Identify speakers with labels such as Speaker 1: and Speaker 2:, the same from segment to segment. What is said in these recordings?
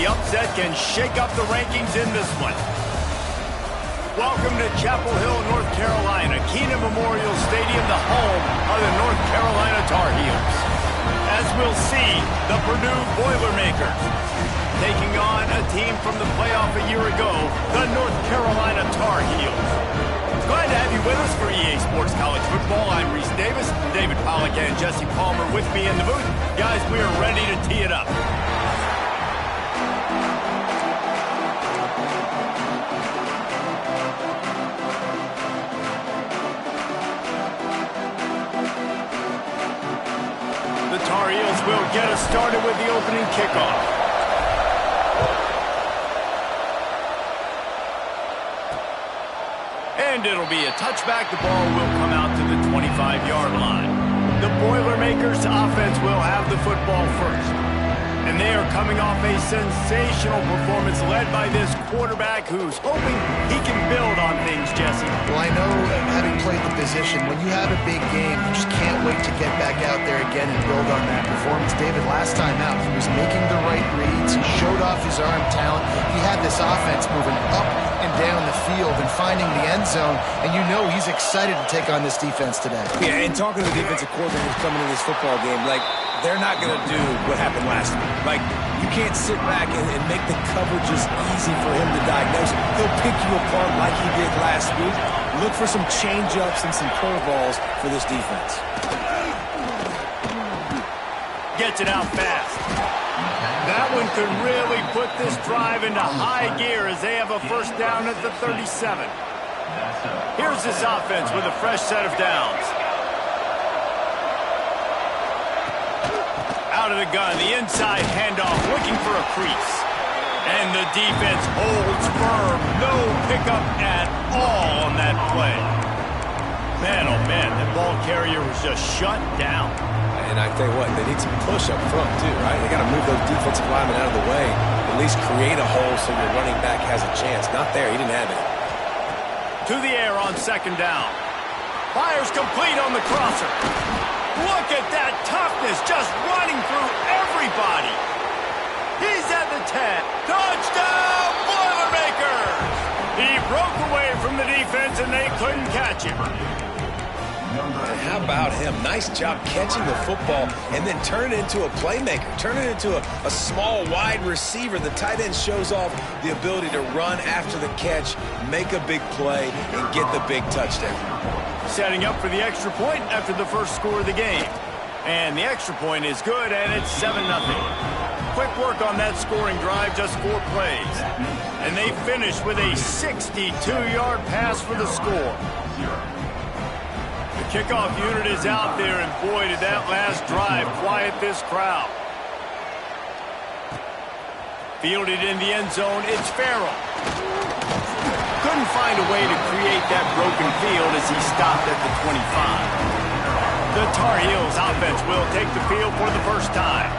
Speaker 1: the upset can shake up the rankings in this one. Welcome to Chapel Hill, North Carolina, Keenan Memorial Stadium, the home of the North Carolina Tar Heels. As we'll see, the Purdue Boilermakers taking on a team from the playoff a year ago, the North Carolina Tar Heels. Glad to have you with us for EA Sports College Football. I'm Reese Davis, David Pollack and Jesse Palmer with me in the booth. Guys, we are ready to tee it up. The Tar Heels will get us started with the opening kickoff. And it'll be a touchback. The ball will come out to the 25-yard line. The Boilermakers offense will have the football first. And they are coming off a sensational performance led by this quarterback who's hoping he can build on things, Jesse.
Speaker 2: Well, I know, having played the position, when you have a big game, you just can't wait to get back out there again and build on that performance. David, last time out, he was making the right reads. He showed off his arm talent. He had this offense moving up and down the field and finding the end zone, and you know he's excited to take on this defense today.
Speaker 3: Yeah, and talking to the defensive coordinators coming into this football game, like, they're not going to do what happened last week. Like, you can't sit back and make the coverages easy for him to diagnose. He'll pick you apart like he did last week. Look for some change-ups and some curveballs for this defense.
Speaker 1: Gets it out fast. That one could really put this drive into high gear as they have a first down at the 37. Here's this offense with a fresh set of downs. Out of the gun, the inside handoff, looking for a crease. And the defense holds firm. No pickup at all on that play. Man, oh man, that ball carrier was just shut down.
Speaker 3: And I tell you what, they need some push up front too, right? They got to move those defensive linemen out of the way. At least create a hole so your running back has a chance. Not there, he didn't have it.
Speaker 1: To the air on second down. Fires complete on the crosser. Look at that toughness, just running through everybody. He's at the 10. Touchdown, Boilermakers! He broke away from the defense and they couldn't catch him.
Speaker 3: And how about him? Nice job catching the football and then turn it into a playmaker. Turn it into a small, wide receiver. The tight end shows off the ability to run after the catch, make a big play, and get the big touchdown.
Speaker 1: Setting up for the extra point after the first score of the game. And the extra point is good, and it's 7-0. Quick work on that scoring drive, just 4 plays. And they finish with a 62-yard pass for the score. The kickoff unit is out there, and boy, did that last drive quiet this crowd. Fielded in the end zone, it's Farrell. Couldn't find a way to create that broken field as he stopped at the 25. The Tar Heels offense will take the field for the first time.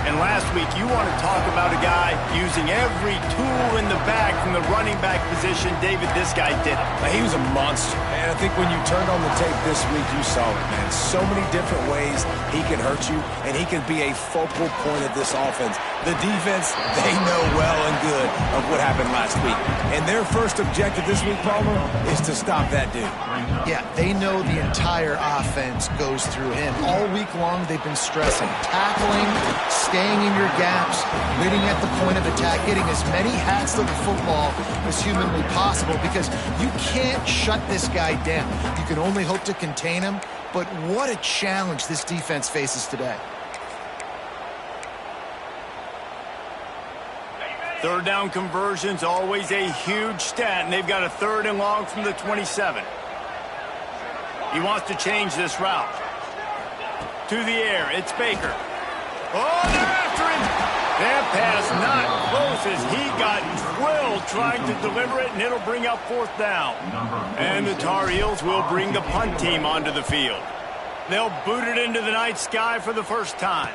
Speaker 1: And last week, you want to talk about a guy using every tool in the bag from the running back position. David, this guy did it.
Speaker 3: He was a monster. And I think when you turned on the tape this week, you saw it, man. So many different ways he can hurt you, and he can be a focal point of this offense. The defense, they know well and good of what happened last week. And their first objective this week, Palmer, is to stop that dude.
Speaker 2: Yeah, they know the entire offense goes through him. All week long, they've been stressing, tackling, staying in your gaps, waiting at the point of attack, getting as many hats to the football as humanly possible because you can't shut this guy down. You can only hope to contain him, but what a challenge this defense faces today.
Speaker 1: Third down conversion's always a huge stat, and they've got a 3rd and long from the 27. He wants to change this route. To the air, it's Baker. Oh, they're after him! That pass not close as he got drilled trying to deliver it, and it'll bring up 4th down. And the Tar Heels will bring the punt team onto the field. They'll boot it into the night sky for the first time.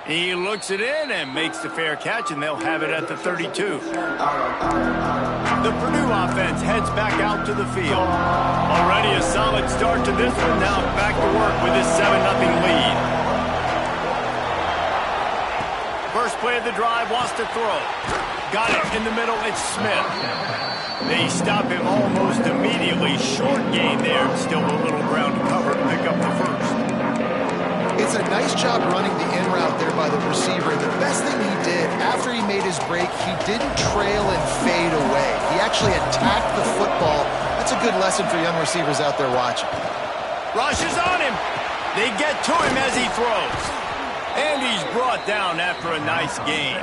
Speaker 1: He looks it in and makes the fair catch, and they'll have it at the 32. The Purdue offense heads back out to the field. Already a solid start to this one. Now back to work with this 7-0 lead. first play of the drive, wants to throw. Got it in the middle, it's Smith. They stop him almost immediately. Short gain there, still a little ground to cover to pick up the first.
Speaker 2: It's a nice job running the in route there by the receiver. And the best thing he did after he made his break, he didn't trail and fade away. He actually attacked the football. That's a good lesson for young receivers out there watching.
Speaker 1: Rush is on him. They get to him as he throws. And he's brought down after a nice gain.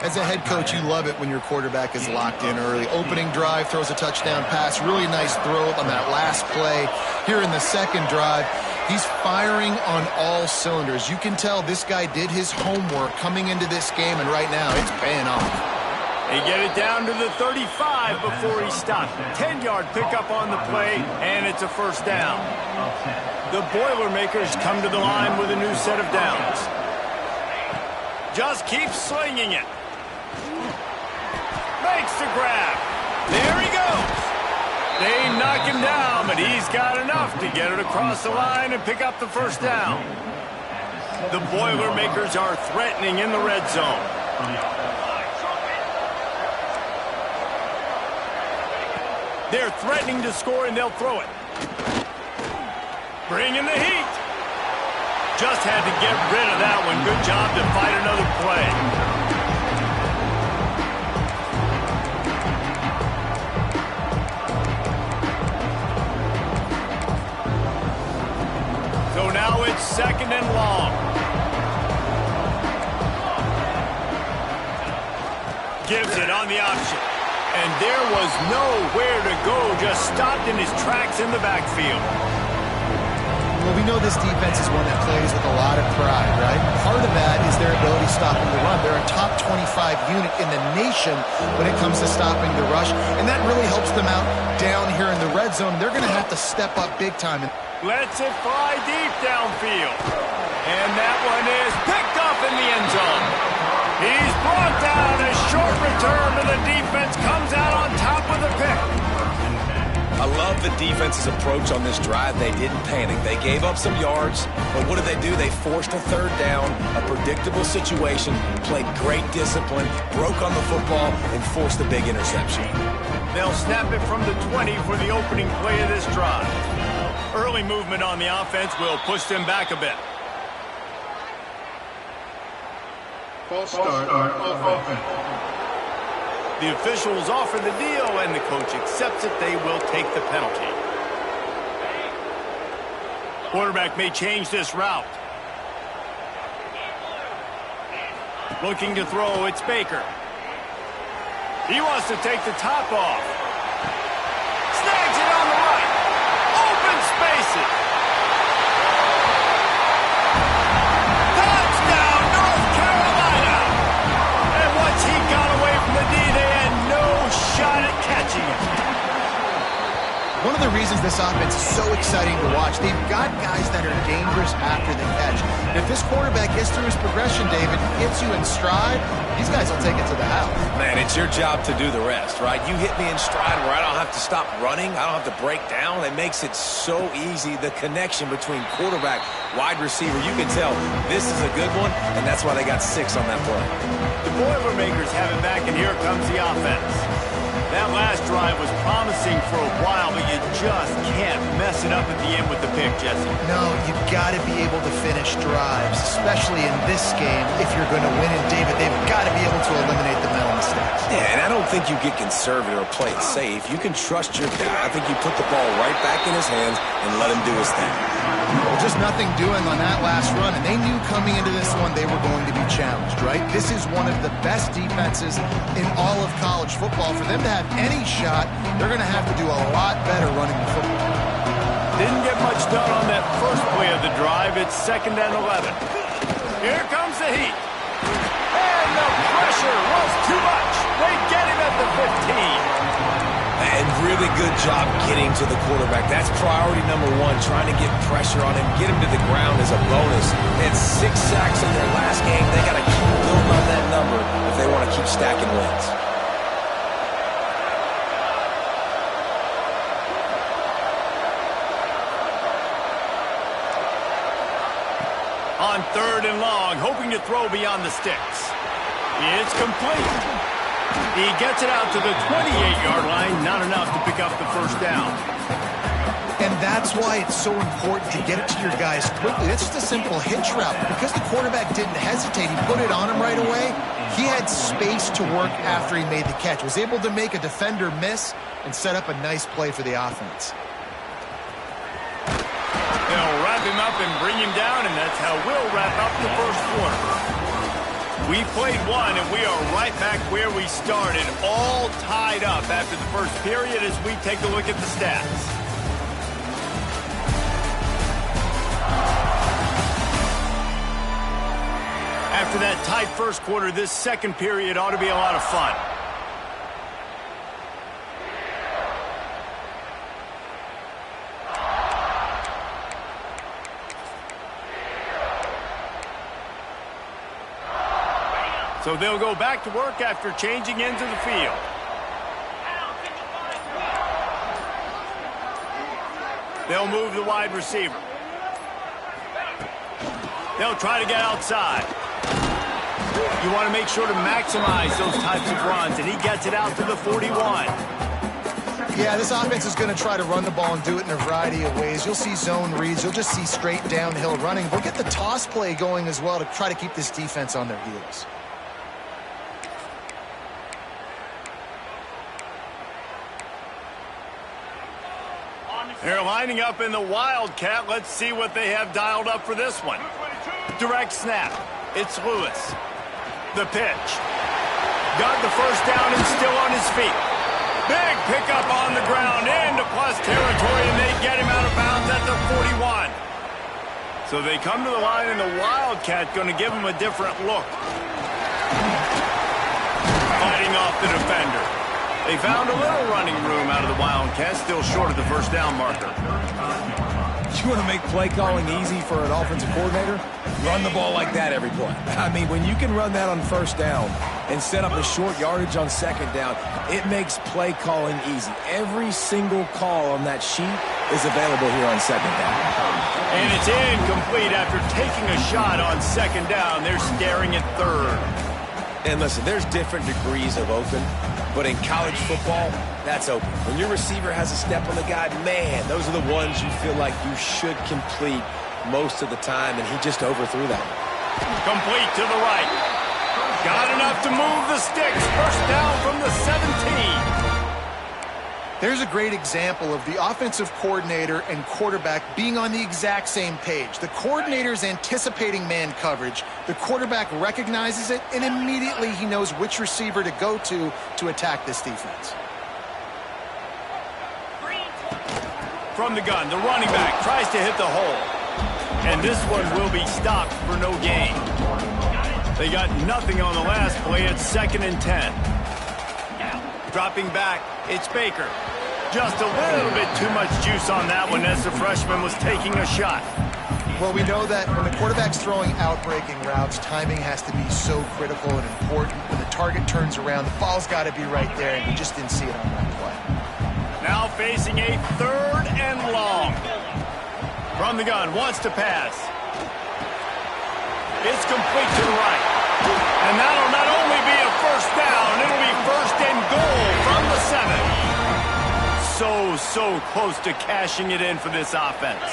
Speaker 2: As a head coach, you love it when your quarterback is locked in early. Opening drive, throws a touchdown pass. Really nice throw on that last play. Here in the second drive, he's firing on all cylinders. You can tell this guy did his homework coming into this game, and right now it's paying off.
Speaker 1: They get it down to the 35 before he stopped. 10-yard pickup on the play, and it's a first down. The Boilermakers come to the line with a new set of downs. Just keeps slinging it. Makes the grab. There he goes. They knock him down, but he's got enough to get it across the line and pick up the first down. The Boilermakers are threatening in the red zone. They're threatening to score, and they'll throw it. Bring in the heat. Just had to get rid of that one. Good job to fight another play. So now it's second and long. Gives it on the option. And there was nowhere to go. Just stopped in his tracks in the backfield.
Speaker 2: Well, we know this defense is one that plays with a lot of pride, right? Part of that is their ability stopping the run. They're a top 25 unit in the nation when it comes to stopping the rush, and that really helps them out down here in the red zone. They're going to have to step up big time.
Speaker 1: Lets it fly deep downfield. And that one is picked up in the end zone. He's brought down. A short return, but the defense comes out on top with a pick.
Speaker 3: I love the defense's approach on this drive. They didn't panic. They gave up some yards, but what did they do? They forced a third down, a predictable situation, played great discipline, broke on the football, and forced a big interception.
Speaker 1: They'll snap it from the 20 for the opening play of this drive. Early movement on the offense will push them back a bit.
Speaker 4: False start on offense.
Speaker 1: The officials offer the deal, and the coach accepts it. They will take the penalty. Quarterback may change this route. Looking to throw, it's Baker. He wants to take the top off. Snags it on the right. Open spaces. Touchdown, North Carolina. And once he got away from the D, they had no shot at catching him.
Speaker 2: One of the reasons this offense is so exciting to watch, they've got guys that are dangerous after the catch. And if this quarterback gets through his progression, David, gets you in stride, these guys will take it to the house.
Speaker 3: Man, it's your job to do the rest, right? You hit me in stride where I don't have to stop running. I don't have to break down. It makes it so easy. The connection between quarterback, wide receiver, you can tell this is a good one, and that's why they got 6 on that play.
Speaker 1: The Boilermakers have it back, and here comes the offense. That last drive was promising for a while, but you just can't mess it up at the end with the pick, Jesse.
Speaker 2: No, you've got to be able to finish drives, especially in this game. If you're going to win it, David, they've got to be able to eliminate the mental mistakes.
Speaker 3: Yeah, and I don't think you get conservative or play it safe. You can trust your guy. I think you put the ball right back in his hands and let him do his thing.
Speaker 2: Well, just nothing doing on that last run, and they knew coming into this one they were going to be challenged, right? This is one of the best defenses in all of college football. For them to have any shot, they're going to have to do a lot better running the football.
Speaker 1: Didn't get much done on that first play of the drive. It's 2nd and 11. Here comes the heat. And the pressure was too much. They get him at the 15.
Speaker 3: And really good job getting to the quarterback. That's priority number 1, trying to get pressure on him, get him to the ground as a bonus. They had 6 sacks in their last game. They got to keep building on that number if they want to keep stacking wins.
Speaker 1: On 3rd and long, hoping to throw beyond the sticks. It's complete. He gets it out to the 28-yard line, not enough to pick up the first down.
Speaker 2: And that's why it's so important to get it to your guys quickly. That's just a simple hitch route. Because the quarterback didn't hesitate, he put it on him right away. He had space to work after he made the catch. Was able to make a defender miss and set up a nice play for the offense.
Speaker 1: They'll wrap him up and bring him down, and that's how we'll wrap up the first quarter. We played one, and we are right back where we started, all tied up after the first period as we take a look at the stats. After that tight first quarter, this second period ought to be a lot of fun. So they'll go back to work after changing into the field. They'll move the wide receiver. They'll try to get outside. You want to make sure to maximize those types of runs, and he gets it out to the 41.
Speaker 2: Yeah, this offense is going to try to run the ball and do it in a variety of ways. You'll see zone reads. You'll just see straight downhill running. We'll get the toss play going as well to try to keep this defense on their heels.
Speaker 1: They're lining up in the Wildcat. Let's see what they have dialed up for this one. Direct snap. It's Lewis. The pitch. Got the first down and still on his feet. Big pickup on the ground into plus territory, and they get him out of bounds at the 41. So they come to the line, and the Wildcat going to give him a different look. Fighting off the defender. They found a little running room out of the Wildcats, still short of the first down marker.
Speaker 3: You want to make play calling easy for an offensive coordinator? Run the ball like that every play. I mean, when you can run that on first down and set up a short yardage on second down, it makes play calling easy. Every single call on that sheet is available here on second down.
Speaker 1: And it's incomplete after taking a shot on second down. They're staring at third.
Speaker 3: And listen, there's different degrees of open, but in college football, that's open. When your receiver has a step on the guy, man, those are the ones you feel like you should complete most of the time, and he just overthrew that.
Speaker 1: Complete to the right. Got enough to move the sticks. First down from the 17.
Speaker 2: There's a great example of the offensive coordinator and quarterback being on the exact same page. The coordinator's anticipating man coverage. The quarterback recognizes it, and immediately he knows which receiver to go to attack this defense.
Speaker 1: From the gun, the running back tries to hit the hole. And this one will be stopped for no gain. They got nothing on the last play. It's 2nd and 10. Dropping back, it's Baker. Just a little bit too much juice on that one as the freshman was taking a shot.
Speaker 2: Well, we know that when the quarterback's throwing out-breaking routes, timing has to be so critical and important. When the target turns around, the ball's got to be right there, and we just didn't see it on that play.
Speaker 1: Now facing a 3rd and long. From the gun, wants to pass. It's complete to the right. And that'll not only be a first down, it'll be 1st and goal from the 7. So close to cashing it in for this offense.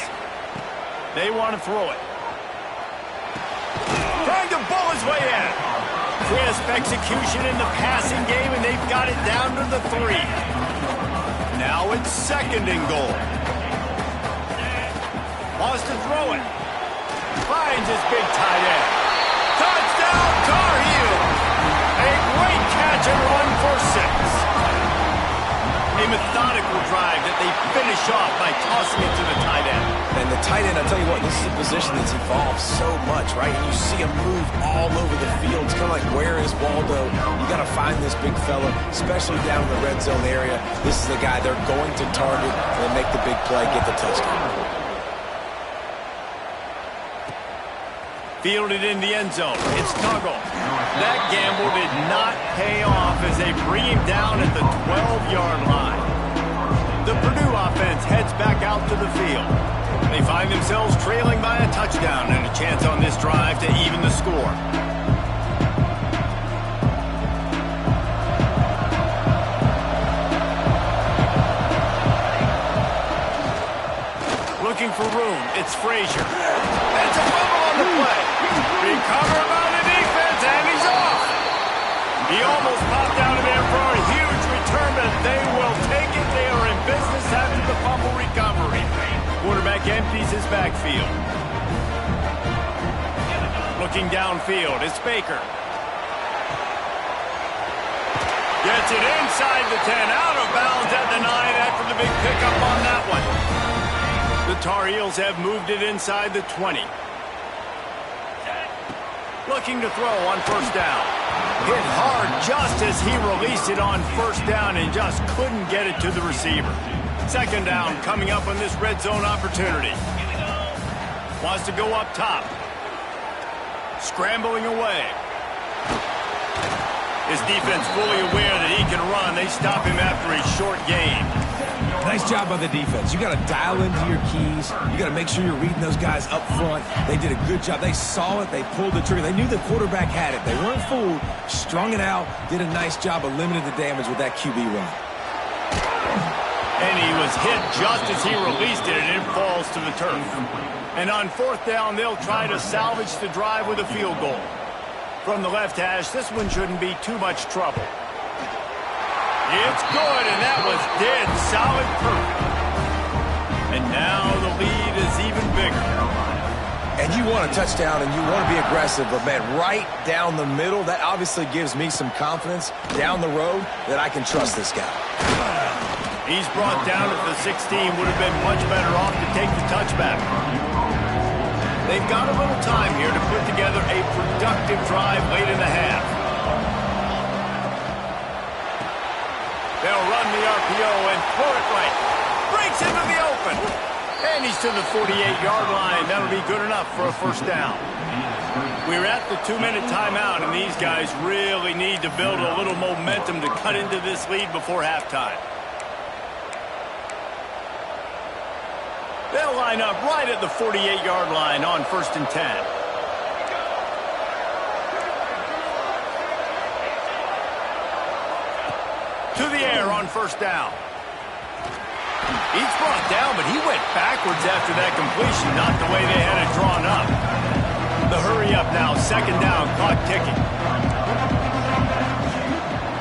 Speaker 1: They want to throw it. Trying to bull his way in. Crisp execution in the passing game, and they've got it down to the 3. Now it's 2nd and goal. Wants to throw it. Finds his big tight end. Touchdown, Tar Heel. A great catch and run for 6. A methodical drive that they finish off by tossing it to the tight end.
Speaker 3: And the tight end, I'll tell you what, this is a position that's evolved so much, right? And you see him move all over the field. It's kind of like, where is Waldo? You got to find this big fella, especially down in the red zone area. This is the guy they're going to target and make the big play, get the touchdown.
Speaker 1: Fielded in the end zone. It's Tuggle. That gamble did not pay off as they bring him down at the 12-yard line. The Purdue offense heads back out to the field. They find themselves trailing by a touchdown and a chance on this drive to even the score. Looking for room. It's Frazier. That's a fumble on the play. Recovered by the defense, and he's off. He almost popped out of there for a huge return, but they will take it. They are in business after the fumble recovery. Quarterback empties his backfield. Looking downfield, it's Baker. Gets it inside the 10, out of bounds at the 9 after the big pickup on that one. The Tar Heels have moved it inside the 20. Looking to throw on first down. Hit hard just as he released it on first down and just couldn't get it to the receiver. Second down coming up on this red zone opportunity. Wants to go up top. Scrambling away. His defense fully aware that he can run. They stop him after a short gain.
Speaker 3: Nice job by the defense. You got to dial into your keys. You got to make sure you're reading those guys up front. They did a good job. They saw it. They pulled the trigger. They knew the quarterback had it. They weren't fooled. Strung it out. Did a nice job of limiting the damage with that QB run.
Speaker 1: And he was hit just as he released it, and it falls to the turf. And on fourth down, they'll try to salvage the drive with a field goal. From the left hash, this one shouldn't be too much trouble. It's good, and that was dead solid perfect. And now the lead is even bigger.
Speaker 3: And you want a touchdown, and you want to be aggressive, but, man, right down the middle, that obviously gives me some confidence down the road that I can trust this guy.
Speaker 1: He's brought down at the 16. Would have been much better off to take the touchback. They've got a little time here to put together a productive drive late in the half. They'll run the RPO and throw it right. Breaks into the open. And he's to the 48-yard line. That'll be good enough for a first down. We're at the 2-minute timeout, and these guys really need to build a little momentum to cut into this lead before halftime. They'll line up right at the 48-yard line on 1st and 10. To the air on first down. He's brought down, but he went backwards after that completion, not the way they had it drawn up. The hurry up now, second down, clock ticking.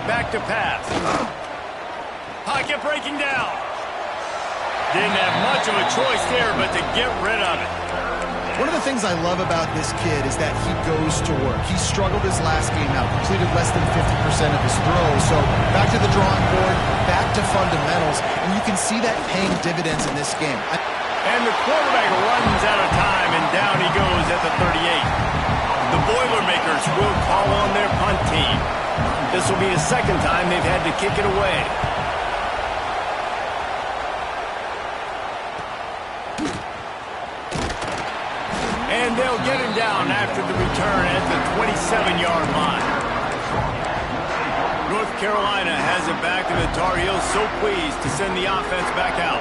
Speaker 1: Back to pass. Pocket breaking down. Didn't have much of a choice there, but to get rid of it.
Speaker 2: One of the things I love about this kid is that he goes to work. He struggled his last game out, completed less than 50% of his throws. So back to the drawing board, back to fundamentals, and you can see that paying dividends in this game.
Speaker 1: And the quarterback runs out of time, and down he goes at the 38. The Boilermakers will call on their punt team. This will be the second time they've had to kick it away. And they'll get him down after the return at the 27-yard line. North Carolina has it back, and the Tar Heels so pleased to send the offense back out.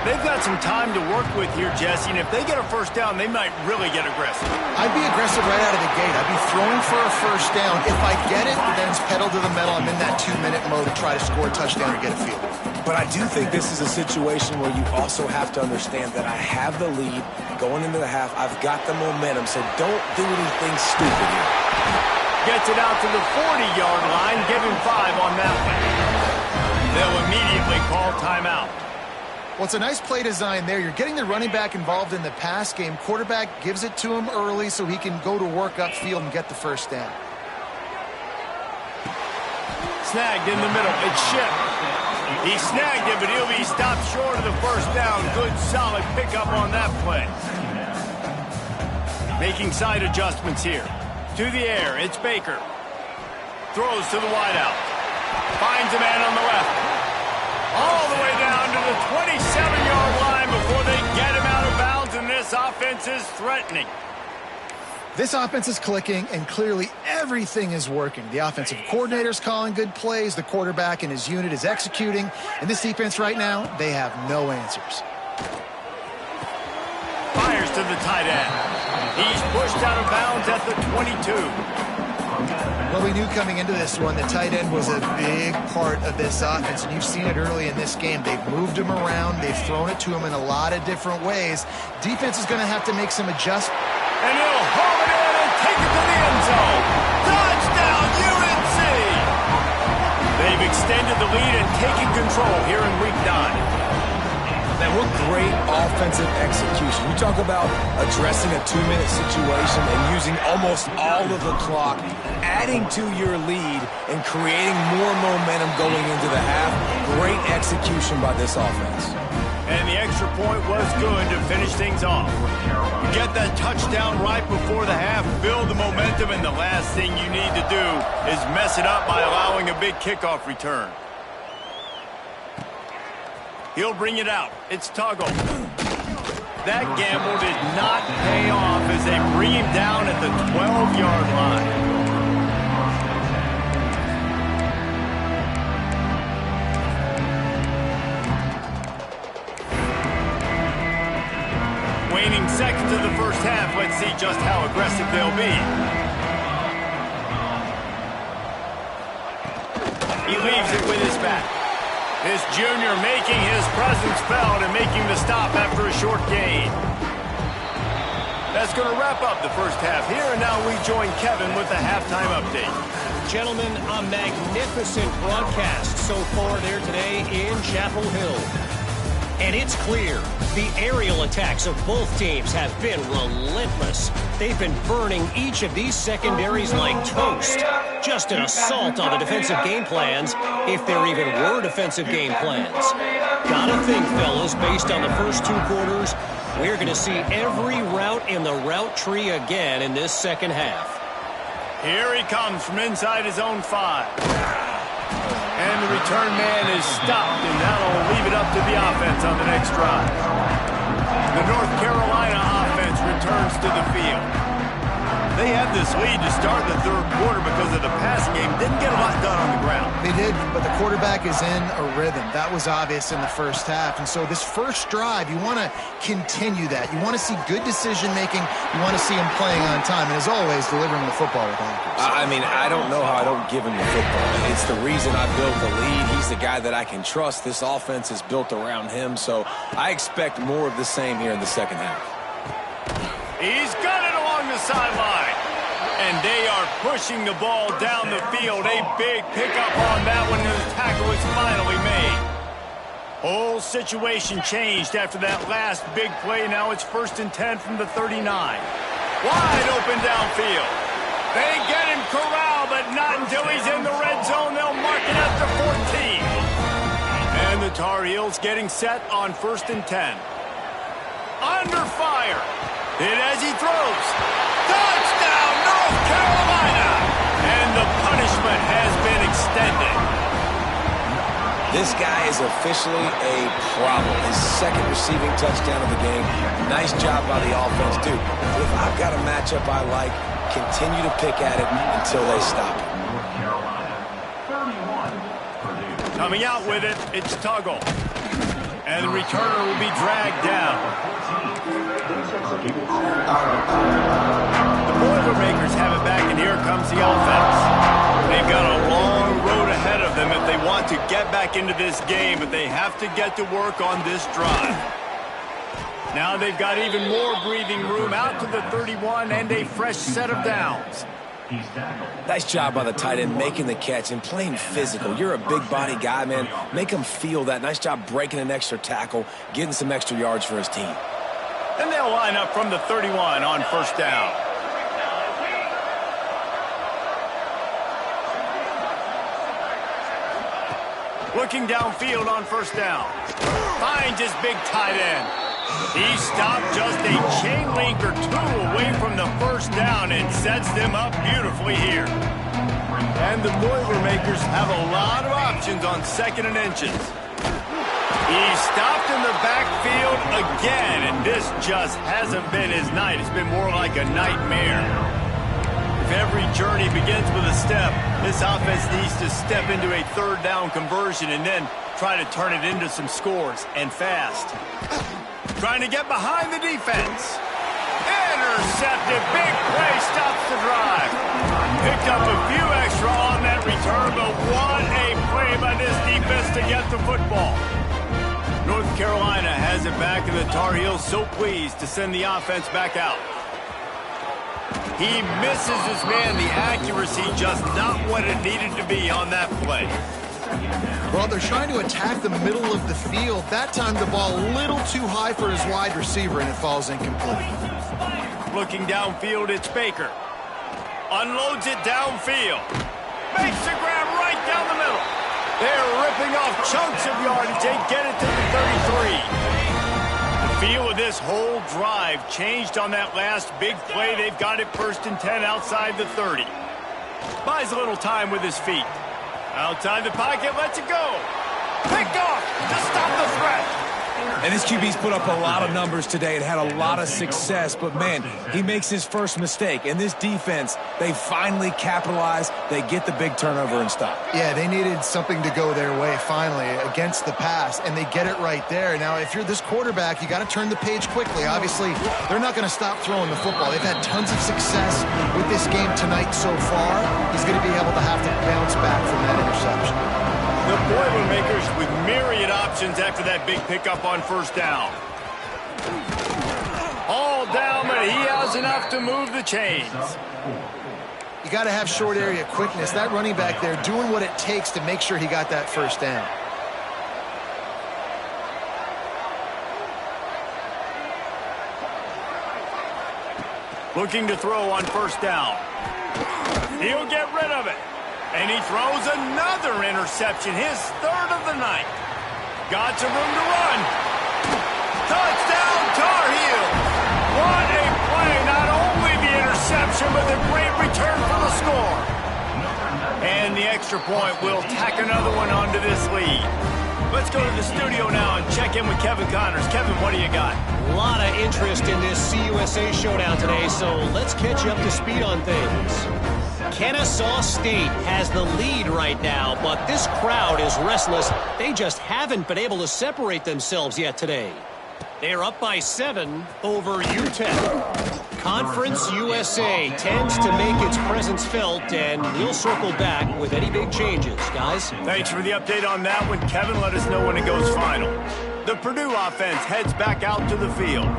Speaker 1: They've got some time to work with here, Jesse, and if they get a first down, they might really get aggressive.
Speaker 2: I'd be aggressive right out of the gate. I'd be throwing for a first down. If I get it, then it's pedal to the metal. I'm in that 2-minute mode to try to score a touchdown or get a field.
Speaker 3: But I do think this is a situation where you also have to understand that I have the lead going into the half. I've got the momentum, so don't do anything stupid here.
Speaker 1: Gets it out to the 40-yard line. Give him 5 on that one. They'll immediately call timeout.
Speaker 2: Well, it's a nice play design there. You're getting the running back involved in the pass game. Quarterback gives it to him early so he can go to work upfield and get the first down.
Speaker 1: Snagged in the middle. It's Ship. He snagged it, but he'll be stopped short of the first down. Good, solid pickup on that play. Making side adjustments here. To the air, it's Baker. Throws to the wideout. Finds a man on the left. All the way down to the 27-yard line before they get him out of bounds, and this offense is threatening.
Speaker 2: This offense is clicking, and clearly everything is working. The offensive coordinator's calling good plays. The quarterback and his unit is executing. And this defense right now, they have no answers.
Speaker 1: to the tight end. He's pushed out of bounds at the 22.
Speaker 2: Well, we knew coming into this one the tight end was a big part of this offense, and you've seen it early in this game. They've moved him around. They've thrown it to him in a lot of different ways. Defense is going to have to make some adjustments.
Speaker 1: And he'll haul it in and take it to the end zone. Touchdown, UNC! They've extended the lead and taken control here in Week 9.
Speaker 3: Man, what great offensive execution. You talk about addressing a 2-minute situation and using almost all of the clock, adding to your lead and creating more momentum going into the half. Great execution by this offense.
Speaker 1: And the extra point was good to finish things off. You get that touchdown right before the half, build the momentum, and the last thing you need to do is mess it up by allowing a big kickoff return. He'll bring it out. It's Tuggle. That gamble did not pay off as they bring him down at the 12-yard line. Waning seconds of the first half. Let's see just how aggressive they'll be. He leaves it with his back. This junior making his presence felt and making the stop after a short gain. That's going to wrap up the first half here, and now we join Kevin with the halftime update.
Speaker 5: Gentlemen, a magnificent broadcast so far there today in Chapel Hill. And it's clear, the aerial attacks of both teams have been relentless. They've been burning each of these secondaries like toast. Just an assault on the defensive game plans, if there even were defensive game plans. Gotta think, fellas, based on the first 2 quarters, we're going to see every route in the route tree again in this second half.
Speaker 1: Here he comes from inside his own 5. And the return man is stopped, and that'll leave it up to the offense on the next drive. The North Carolina offense returns to the field. They had this lead to start the third quarter because of the passing game. Didn't get a lot done on the ground.
Speaker 2: They did, but the quarterback is in a rhythm. That was obvious in the first half. And so this first drive, you want to continue that. You want to see good decision-making. You want to see him playing on time. And as always, delivering the football with accuracy.
Speaker 3: I mean, I don't know how I don't give him the football. It's the reason I built the lead. He's the guy that I can trust. This offense is built around him. So I expect more of the same here in the second half.
Speaker 1: He's got it along the sideline. And they are pushing the ball down the field. A big pickup on that one, and the tackle is finally made. Whole situation changed after that last big play. Now it's 1st and 10 from the 39. Wide open downfield. They get him corralled, but not until he's in the red zone. They'll mark it at the 14. And the Tar Heels getting set on 1st and 10. Under fire. Hit as he throws. Touchdown, North Carolina! And the punishment has been extended.
Speaker 3: This guy is officially a problem. His second receiving touchdown of the game. Nice job by the offense. Dude, if I've got a matchup I like, continue to pick at it until they stop it.
Speaker 1: Coming out with it, it's Tuggle. And the returner will be dragged down. The Boilermakers have it back, and here comes the offense. They've got a long road ahead of them if they want to get back into this game, but they have to get to work on this drive. Now they've got even more breathing room out to the 31 and a fresh set of downs.
Speaker 3: Nice job by the tight end making the catch and playing physical. You're a big body guy, man. Make him feel that. Nice job breaking an extra tackle, getting some extra yards for his team.
Speaker 1: And they'll line up from the 31 on 1st down. Looking downfield on 1st down. Finds his big tight end. He stopped just a chain link or 2 away from the 1st down and sets them up beautifully here. And the Boilermakers have a lot of options on 2nd and inches. He stopped in the backfield again, and this just hasn't been his night. It's been more like a nightmare. If every journey begins with a step, this offense needs to step into a 3rd down conversion and then try to turn it into some scores, and fast. Trying to get behind the defense. Intercepted. Big play stops the drive. Picked up a few extra on that return, but what a play by this defense to get the football. North Carolina has it back, and the Tar Heels so pleased to send the offense back out. He misses his man. The accuracy just not what it needed to be on that play.
Speaker 2: Well, they're trying to attack the middle of the field. That time the ball a little too high for his wide receiver, and it falls incomplete.
Speaker 1: Looking downfield, it's Baker. Unloads it downfield. Makes the grab right down the middle. They're ripping off chunks of yardage. They get it to the 33. The feel of this whole drive changed on that last big play. They've got it 1st and 10 outside the 30. Buys a little time with his feet. Outside the pocket, lets it go. Picked off to stop the threat.
Speaker 3: And this QB's put up a lot of numbers today and had a lot of success, but man, he makes his first mistake. And this defense, they finally capitalize. They get the big turnover and stop.
Speaker 2: Yeah, they needed something to go their way finally against the pass, and they get it right there. Now, if you're this quarterback, you got to turn the page quickly. Obviously, they're not going to stop throwing the football. They've had tons of success with this game tonight so far. He's going to be able to have to bounce back from that interception.
Speaker 1: The Boilermakers with myriad options after that big pickup on 1st down. All down, but he has enough to move the chains.
Speaker 2: You got to have short area quickness. That running back there doing what it takes to make sure he got that 1st down.
Speaker 1: Looking to throw on 1st down. He'll get rid of it. And he throws another interception, his 3rd of the night. Got some room to run. Touchdown, Tar Heels. What a play. Not only the interception, but the great return for the score. And the extra point will tack another one onto this lead. Let's go to the studio now and check in with Kevin Connors. Kevin, what do you got?
Speaker 5: A lot of interest in this CUSA showdown today, so let's catch you up to speed on things. Kennesaw State has the lead right now, but this crowd is restless. They just haven't been able to separate themselves yet today. They're up by 7 over UTEP. Conference USA tends to make its presence felt, and we'll circle back with any big changes, guys.
Speaker 1: Thanks for the update on that one, Kevin. Let us know when it goes final. The Purdue offense heads back out to the field.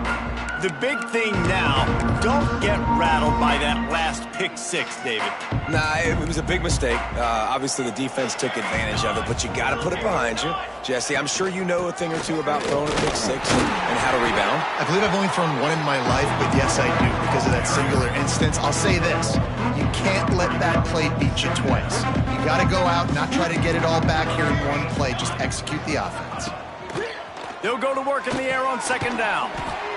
Speaker 1: The big thing now, don't get rattled by that last pick 6, David.
Speaker 3: Nah, it was a big mistake. Obviously, the defense took advantage of it, but you got to put it behind you. Jesse, I'm sure you know a thing or two about throwing a pick 6 and how to rebound.
Speaker 2: I believe I've only thrown one in my life, but yes, I do because of that singular instance. I'll say this. You can't let that play beat you twice. You got to go out, not try to get it all back here in one play. Just execute the offense.
Speaker 1: They'll go to work in the air on 2nd down.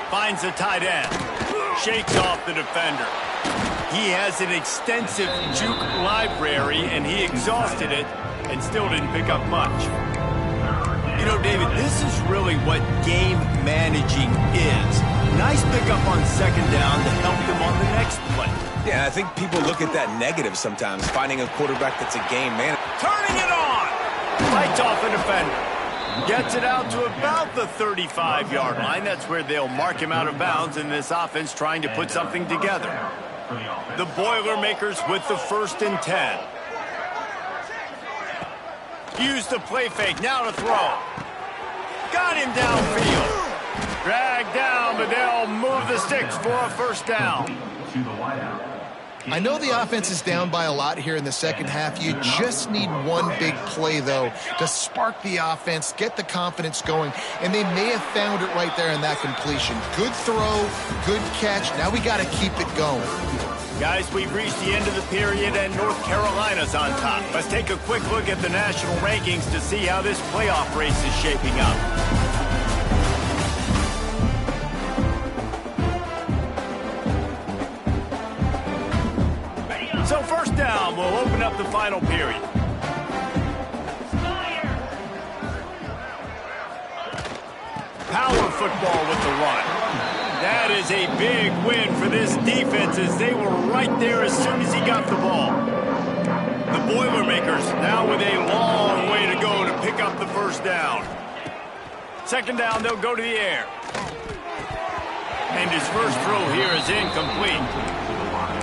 Speaker 1: Finds the tight end. Shakes off the defender. He has an extensive juke library, and he exhausted it and still didn't pick up much. You know, David, this is really what game managing is. Nice pickup on 2nd down to help them on the next play.
Speaker 3: Yeah, I think people look at that negative sometimes, finding a quarterback that's a game man.
Speaker 1: Turning it on! Fights off the defender. Gets it out to about the 35-yard line. That's where they'll mark him out of bounds in this offense trying to put something together. The Boilermakers with the 1st and 10. Use the play fake. Now to throw. Got him downfield. Dragged down, but they'll move the sticks for a 1st down.
Speaker 2: I know the offense is down by a lot here in the 2nd half. You just need one big play, though, to spark the offense, get the confidence going, and they may have found it right there in that completion. Good throw, good catch. Now we got to keep it going.
Speaker 1: Guys, we've reached the end of the period, and North Carolina's on top. Let's take a quick look at the national rankings to see how this playoff race is shaping up. So 1st down, we'll open up the final period. Power football with the run. That is a big win for this defense as they were right there as soon as he got the ball. The Boilermakers now with a long way to go to pick up the 1st down. 2nd down, they'll go to the air. And his first throw here is incomplete.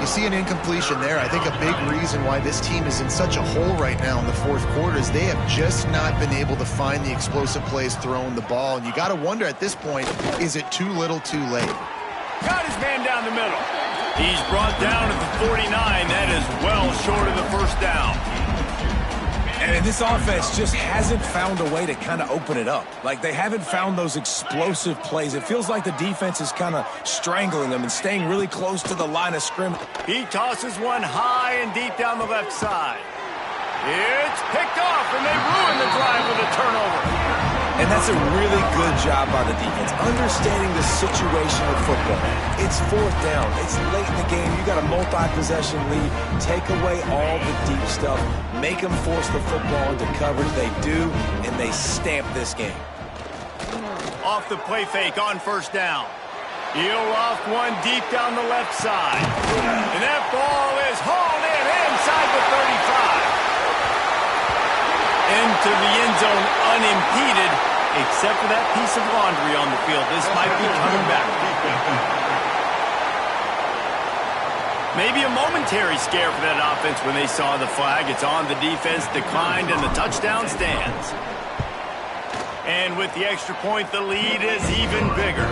Speaker 2: You see an incompletion there. I think a big reason why this team is in such a hole right now in the fourth quarter is they have just not been able to find the explosive plays throwing the ball. And you got to wonder at this point, is it too little too late?
Speaker 1: Got his man down the middle. He's brought down at the 49. That is well short of the first down.
Speaker 3: And this offense just hasn't found a way to kind of open it up. Like, they haven't found those explosive plays. It feels like the defense is kind of strangling them and staying really close to the line of scrimmage.
Speaker 1: He tosses one high and deep down the left side. It's picked off, and they ruin the drive with a turnover.
Speaker 3: And that's a really good job by the defense, understanding the situation of football. It's fourth down. It's late in the game. You got a multi-possession lead. Take away all the deep stuff. Make them force the football into coverage. They do, and they stamp this game.
Speaker 1: Off the play fake on first down. He'll off one deep down the left side. And that ball is hauled in inside the 35. Into the end zone unimpeded, except for that piece of laundry on the field. This might be coming back. Maybe a momentary scare for that offense when they saw the flag. It's on, the defense declined, and the touchdown stands. And with the extra point, the lead is even bigger.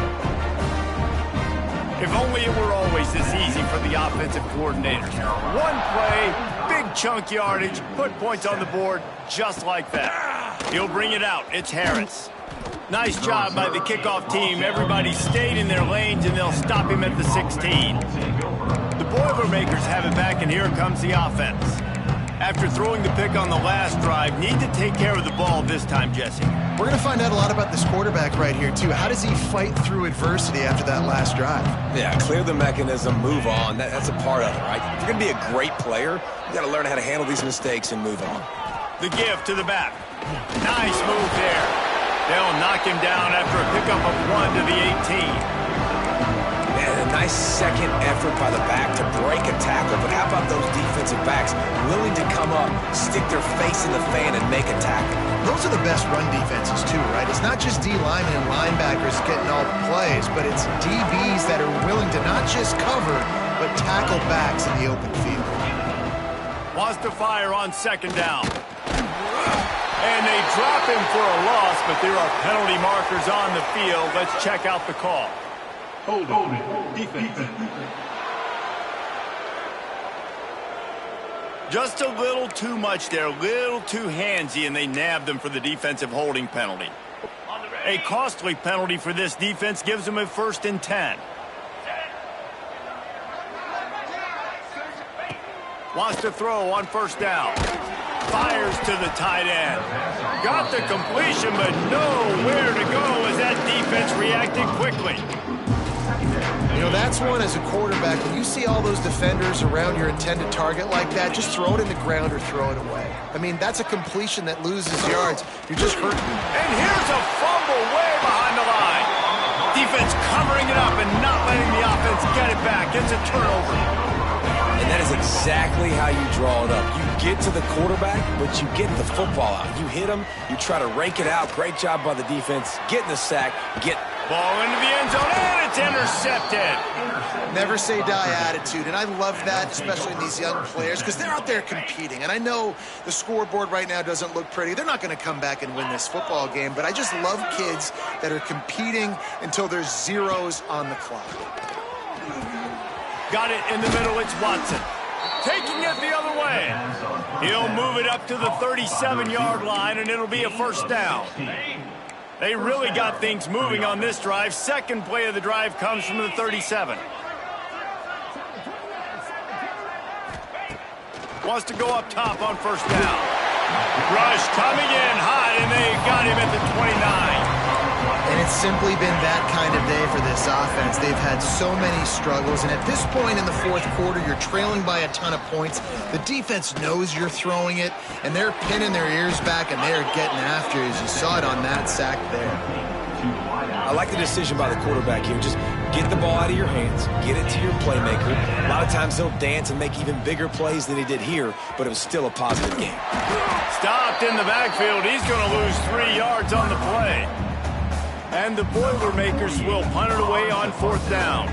Speaker 1: If only it were always this easy for the offensive coordinators. One play, big chunk yardage, put points on the board just like that. He'll bring it out. It's Harris. Nice job by the kickoff team. Everybody stayed in their lanes, and they'll stop him at the 16. The Boilermakers have it back, and here comes the offense. After throwing the pick on the last drive, need to take care of the ball this time, Jesse.
Speaker 2: We're going to find out a lot about this quarterback right here, too. How does he fight through adversity after that last drive?
Speaker 3: Yeah, clear the mechanism, move on. That's a part of it, right? If you're going to be a great player, you got to learn how to handle these mistakes and move on.
Speaker 1: The give to the back. Nice move there. They'll knock him down after a pickup of 1 to the 18.
Speaker 3: And a nice second effort by the back to break a tackle. But how about those defensive backs willing to come up, stick their face in the fan, and make a tackle?
Speaker 2: Those are the best run defenses, too, right? It's not just D-linemen and linebackers getting all the plays, but it's DBs that are willing to not just cover, but tackle backs in the open field.
Speaker 1: Wants to fire on second down. And they drop him for a loss, but there are penalty markers on the field. Let's check out the call.
Speaker 4: Hold it. Defense.
Speaker 1: Just a little too much there, a little too handsy, and they nabbed them for the defensive holding penalty. A costly penalty for this defense gives them a 1st and 10. Wants to throw on first down. Fires to the tight end. Got the completion, but nowhere to go as that defense reacted quickly.
Speaker 2: You know, that's one as a quarterback. When you see all those defenders around your intended target like that, just throw it in the ground or throw it away. I mean, that's a completion that loses yards. You're just hurting.
Speaker 1: And here's a fumble way behind the line. Defense covering it up and not letting the offense get it back. It's a turnover.
Speaker 3: And that is exactly how you draw it up. You get to the quarterback, but you get the football out. You hit him, you try to rake it out. Great job by the defense. Getting the sack,
Speaker 1: ball into the end zone, and it's intercepted.
Speaker 2: Never say die attitude, and I love that, especially in these young players, because they're out there competing. And I know the scoreboard right now doesn't look pretty. They're not going to come back and win this football game, but I just love kids that are competing until there's zeros on the clock.
Speaker 1: Got it in the middle, it's Watson. Taking it the other way. He'll move it up to the 37-yard line, and it'll be a first down. They really got things moving on this drive. Second play of the drive comes from the 37. Wants to go up top on first down. Rush coming in hot, and they got him at the 29.
Speaker 2: And it's simply been that kind of day for this offense. They've had so many struggles, and at this point in the fourth quarter, you're trailing by a ton of points. The defense knows you're throwing it, and they're pinning their ears back, and they're getting after it, as you saw it on that sack there.
Speaker 3: I like the decision by the quarterback here. Just get the ball out of your hands, get it to your playmaker. A lot of times he'll dance and make even bigger plays than he did here, but it was still a positive game.
Speaker 1: Stopped in the backfield. He's going to lose 3 yards on the play. And the Boilermakers will punt it away on 4th down.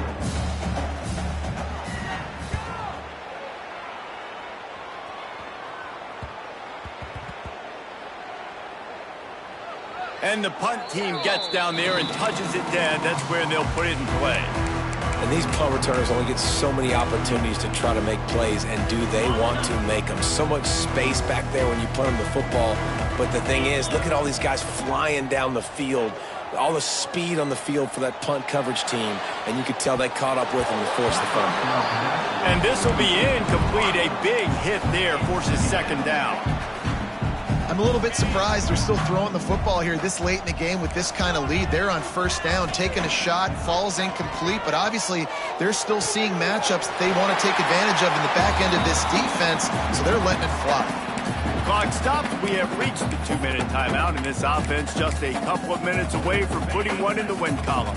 Speaker 1: And the punt team gets down there and touches it dead. That's where they'll put it in play.
Speaker 3: And these punt returners only get so many opportunities to try to make plays, and do they want to make them? So much space back there when you punt them the football. But the thing is, look at all these guys flying down the field. All the speed on the field for that punt coverage team, and you could tell they caught up with him to force the fumble.
Speaker 1: And this will be incomplete. A big hit there forces 2nd down.
Speaker 2: I'm a little bit surprised they're still throwing the football here this late in the game with this kind of lead. They're on 1st down, taking a shot, falls incomplete, but obviously they're still seeing matchups that they want to take advantage of in the back end of this defense, so they're letting it fly.
Speaker 1: Clock stops. We have reached the 2-minute timeout, and this offense just a couple of minutes away from putting one in the win column.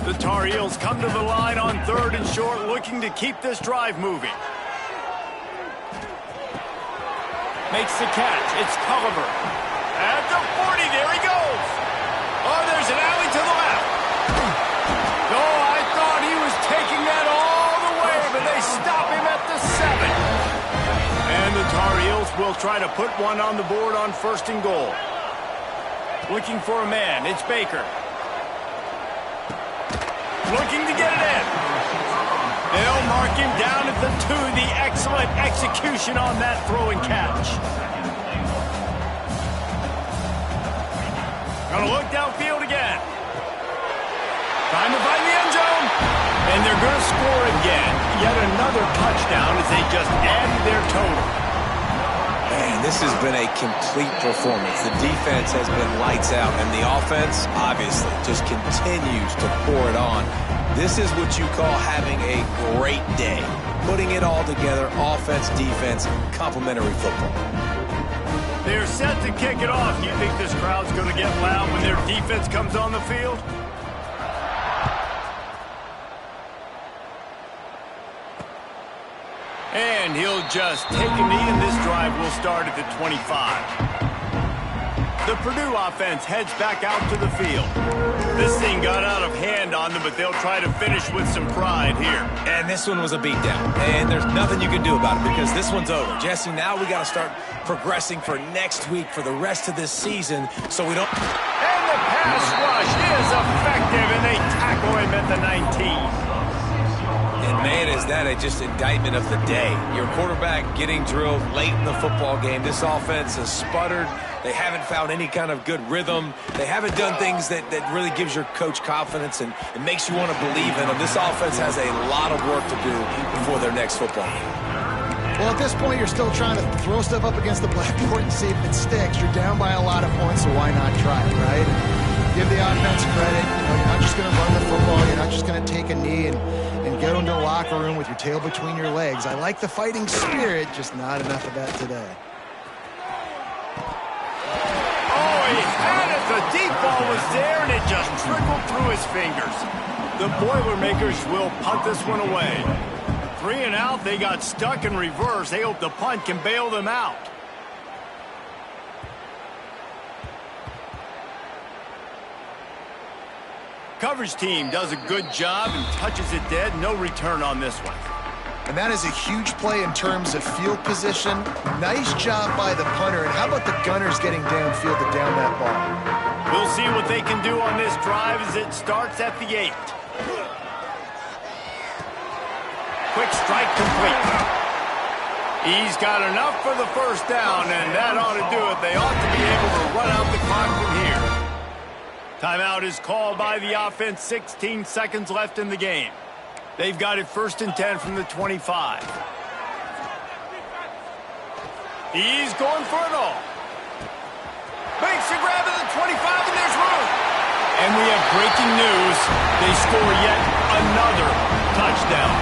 Speaker 1: The Tar Heels come to the line on 3rd and short, looking to keep this drive moving. Makes the catch. It's Culliver. At the 40, there he goes. Oh, there's an alley to the left. Oh, I thought he was taking that all the way, but they stop him at the 7. And the Tar Heels will try to put one on the board on 1st and goal. Looking for a man. It's Baker. Looking to get it in. They'll mark him down at the 2. The excellent execution on that throw and catch. Gonna look downfield again. Time to find the end zone. And they're gonna score again. Yet another touchdown as they just added their total.
Speaker 3: Man, this has been a complete performance. The defense has been lights out, and the offense, obviously, just continues to pour it on. This is what you call having a great day. Putting it all together, offense, defense, complementary football.
Speaker 1: They're set to kick it off. You think this crowd's going to get loud when their defense comes on the field? And he'll just take a knee, and this drive will start at the 25. The Purdue offense heads back out to the field. This thing got out of hand on them, but they'll try to finish with some pride here.
Speaker 3: And this one was a beatdown, and there's nothing you can do about it because this one's over. Jesse, now we got to start progressing for next week, for the rest of this season, so we don't...
Speaker 1: And the pass rush is effective, and they tackle him at the 19.
Speaker 3: And man, is that just indictment of the day. Your quarterback getting drilled late in the football game. This offense has sputtered. They haven't found any kind of good rhythm. They haven't done things that really gives your coach confidence and it makes you want to believe in them. This offense has a lot of work to do before their next football game.
Speaker 2: Well, at this point, you're still trying to throw stuff up against the blackboard and see if it sticks. You're down by a lot of points, so why not try it, right? Give the offense credit. You're not just going to run the football. You're not just going to take a knee and get into the locker room with your tail between your legs. I like the fighting spirit, just not enough of that today.
Speaker 1: Oh, he had it. The deep ball was there, and it just trickled through his fingers. The Boilermakers will punt this one away. 3 and out. They got stuck in reverse. They hope the punt can bail them out. Coverage team does a good job and touches it dead. No return on this one.
Speaker 2: And that is a huge play in terms of field position. Nice job by the punter. And how about the gunners getting downfield to down that ball?
Speaker 1: We'll see what they can do on this drive as it starts at the 8. Quick strike complete. He's got enough for the 1st down, and that ought to do it. They ought to be able to run out the clock from here. Timeout is called by the offense. 16 seconds left in the game. They've got it 1st and 10 from the 25. He's going for it all. Makes the grab at the 25, and there's room. And we have breaking news. They score yet another touchdown.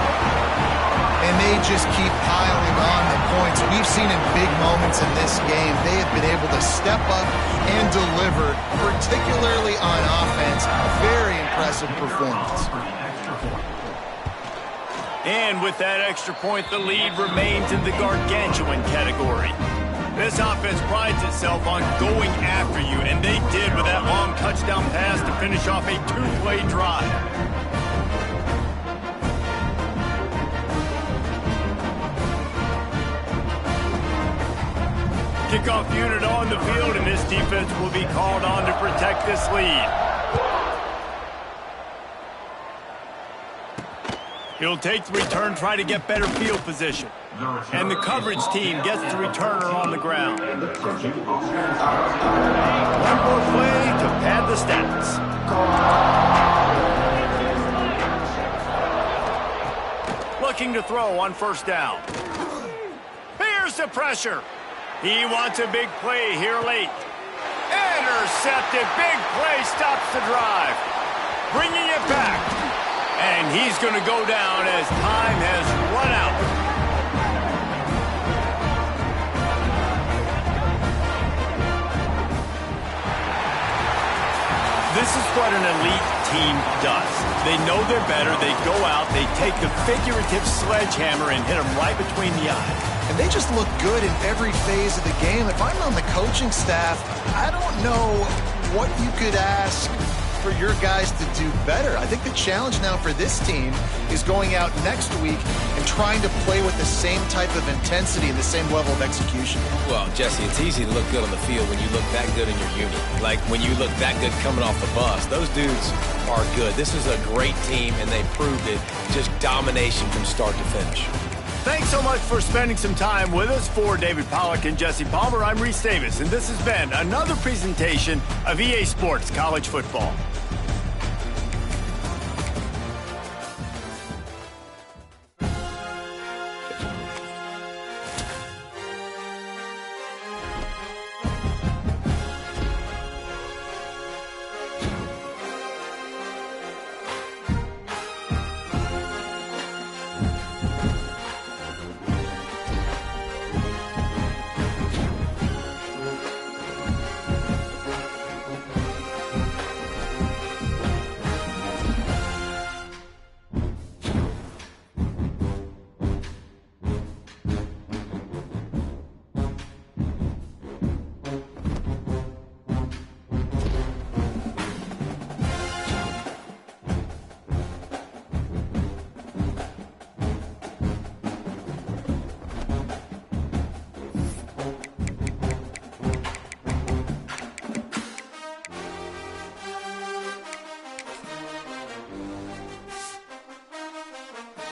Speaker 2: And they just keep piling on the points. We've seen in big moments in this game, they have been able to step up and deliver, particularly on offense. Very impressive performance.
Speaker 1: And with that extra point, the lead remains in the gargantuan category. This offense prides itself on going after you, and they did with that long touchdown pass to finish off a two-play drive. Kickoff unit on the field, and this defense will be called on to protect this lead. He'll take the return, try to get better field position. And the coverage team gets the returner on the ground. One more play to pad the stats. Looking to throw on first down. Here's the pressure. He wants a big play here late. Intercepted. Big play stops the drive. Bringing it back. And he's going to go down as time has run out. This is what an elite team does. They know they're better. They go out. They take the figurative sledgehammer and hit them right between the eyes.
Speaker 2: And they just look good in every phase of the game. If I'm on the coaching staff, I don't know what you could ask for your guys to do better. I think the challenge now for this team is going out next week and trying to play with the same type of intensity and the same level of execution.
Speaker 3: Well, Jesse, it's easy to look good on the field when you look that good in your unit. Like when you look that good coming off the bus. Those dudes are good. This is a great team, and they proved it. Just domination from start to finish.
Speaker 1: Thanks so much for spending some time with us. For David Pollack and Jesse Palmer, I'm Reese Davis, and this has been another presentation of EA Sports College Football.